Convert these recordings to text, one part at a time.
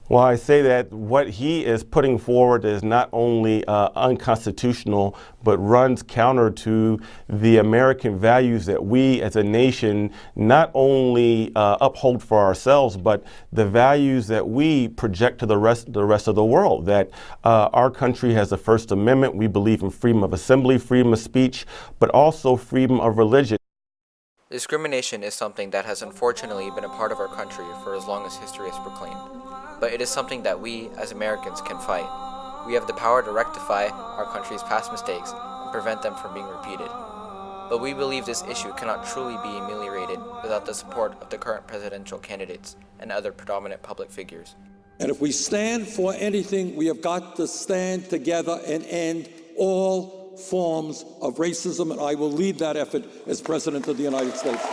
Well, I say that what he is putting forward is not only unconstitutional, but runs counter to the American values that we as a nation not only uphold for ourselves, but the values that we project to the rest of the world. That our country has the First Amendment. We believe in freedom of assembly, freedom of speech, but also freedom of religion. Discrimination is something that has unfortunately been a part of our country for as long as history has proclaimed. But it is something that we, as Americans, can fight. We have the power to rectify our country's past mistakes and prevent them from being repeated. But we believe this issue cannot truly be ameliorated without the support of the current presidential candidates and other predominant public figures. And if we stand for anything, we have got to stand together and end all forms of racism, and I will lead that effort as President of the United States.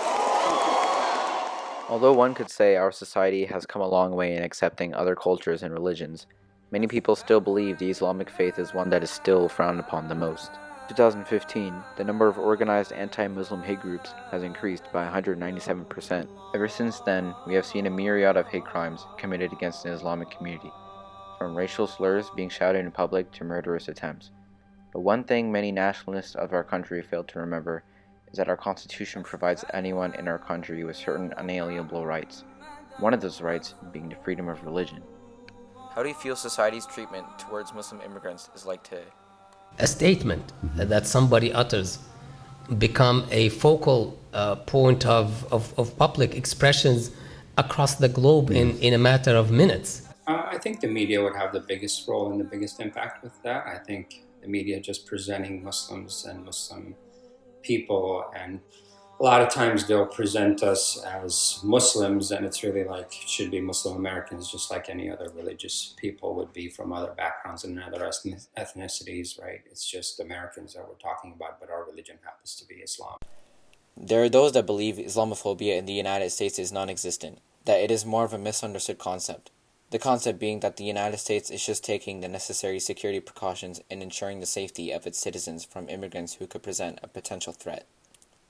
Although one could say our society has come a long way in accepting other cultures and religions, many people still believe the Islamic faith is one that is still frowned upon the most. In 2015, the number of organized anti-Muslim hate groups has increased by 197%. Ever since then, we have seen a myriad of hate crimes committed against the Islamic community, from racial slurs being shouted in public to murderous attempts. But one thing many nationalists of our country fail to remember is that our Constitution provides anyone in our country with certain unalienable rights, one of those rights being the freedom of religion. How do you feel society's treatment towards Muslim immigrants is like today? A statement that somebody utters become a focal point of public expressions across the globe in a matter of minutes. I think the media would have the biggest role and the biggest impact with that. I think the media just presenting Muslims and Muslim people, and a lot of times they'll present us as Muslims, and it's really like it should be Muslim Americans, just like any other religious people would be from other backgrounds and other ethnicities, right? It's just Americans that we're talking about, but our religion happens to be Islam. There are those that believe Islamophobia in the United States is non-existent, that it is more of a misunderstood concept. The concept being that the United States is just taking the necessary security precautions and ensuring the safety of its citizens from immigrants who could present a potential threat.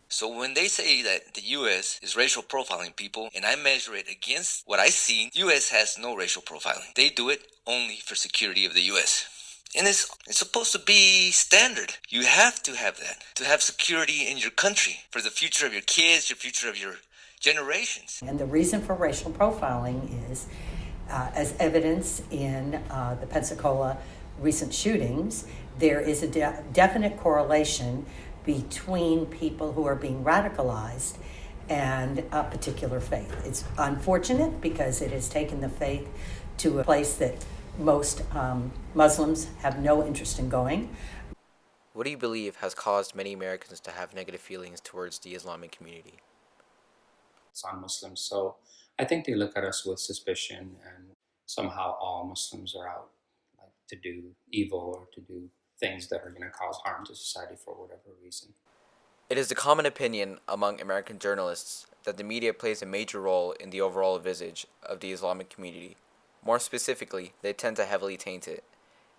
So when they say that the U.S. is racial profiling people, and I measure it against what I see, U.S. has no racial profiling. They do it only for security of the U.S. And it's supposed to be standard. You have to have that, to have security in your country, for the future of your kids, your future of your generations. And the reason for racial profiling is, as evidence in the Pensacola recent shootings, there is a definite correlation between people who are being radicalized and a particular faith. It's unfortunate because it has taken the faith to a place that most Muslims have no interest in going. What do you believe has caused many Americans to have negative feelings towards the Islamic community? It's on Muslims, so I think they look at us with suspicion, and somehow all Muslims are out like to do evil or to do things that are going to cause harm to society for whatever reason. It is the common opinion among American journalists that the media plays a major role in the overall visage of the Islamic community. More specifically, they tend to heavily taint it.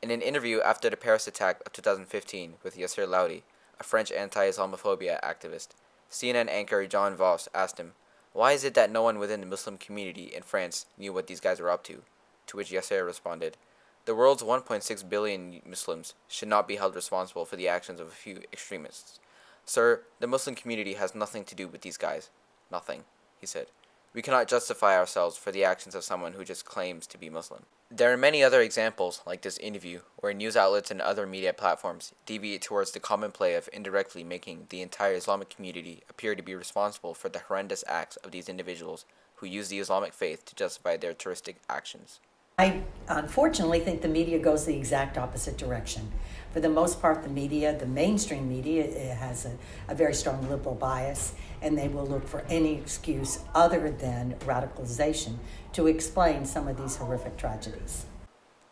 In an interview after the Paris attack of 2015 with Yasser Laoudi, a French anti-Islamophobia activist, CNN anchor John Voss asked him, "Why is it that no one within the Muslim community in France knew what these guys were up to?" To which Yasser responded, "The world's 1.6 billion Muslims should not be held responsible for the actions of a few extremists. Sir, the Muslim community has nothing to do with these guys. Nothing," he said. "We cannot justify ourselves for the actions of someone who just claims to be Muslim." There are many other examples like this interview where news outlets and other media platforms deviate towards the common play of indirectly making the entire Islamic community appear to be responsible for the horrendous acts of these individuals who use the Islamic faith to justify their terroristic actions. I unfortunately think the media goes the exact opposite direction. For the most part, the mainstream media, it has a very strong liberal bias, and they will look for any excuse other than radicalization to explain some of these horrific tragedies.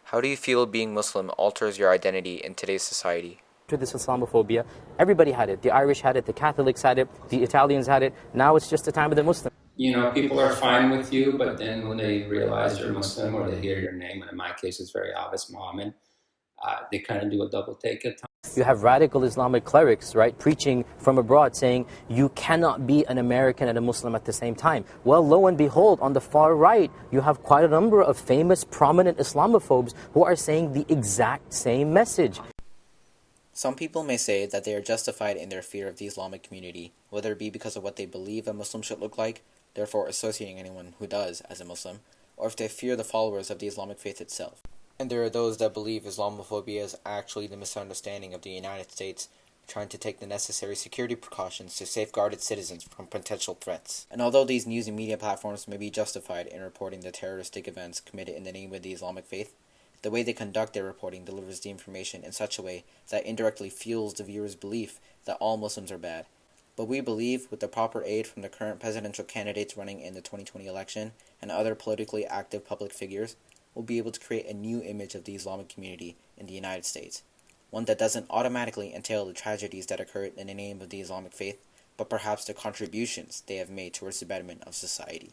How do you feel being Muslim alters your identity in today's society? To this Islamophobia, everybody had it. The Irish had it, the Catholics had it, the Italians had it. Now it's just the time of the Muslim. You know, people are fine with you, but then when they realize you're Muslim or they hear your name, and in my case it's very obvious, Muhammad, they kind of do a double take at times. You have radical Islamic clerics, right, preaching from abroad saying you cannot be an American and a Muslim at the same time. Well, lo and behold, on the far right, you have quite a number of famous, prominent Islamophobes who are saying the exact same message. Some people may say that they are justified in their fear of the Islamic community, whether it be because of what they believe a Muslim should look like, therefore associating anyone who does as a Muslim, or if they fear the followers of the Islamic faith itself. And there are those that believe Islamophobia is actually the misunderstanding of the United States trying to take the necessary security precautions to safeguard its citizens from potential threats. And although these news and media platforms may be justified in reporting the terroristic events committed in the name of the Islamic faith, the way they conduct their reporting delivers the information in such a way that indirectly fuels the viewer's belief that all Muslims are bad. But we believe, with the proper aid from the current presidential candidates running in the 2020 election and other politically active public figures, we'll be able to create a new image of the Islamic community in the United States, one that doesn't automatically entail the tragedies that occurred in the name of the Islamic faith, but perhaps the contributions they have made towards the betterment of society.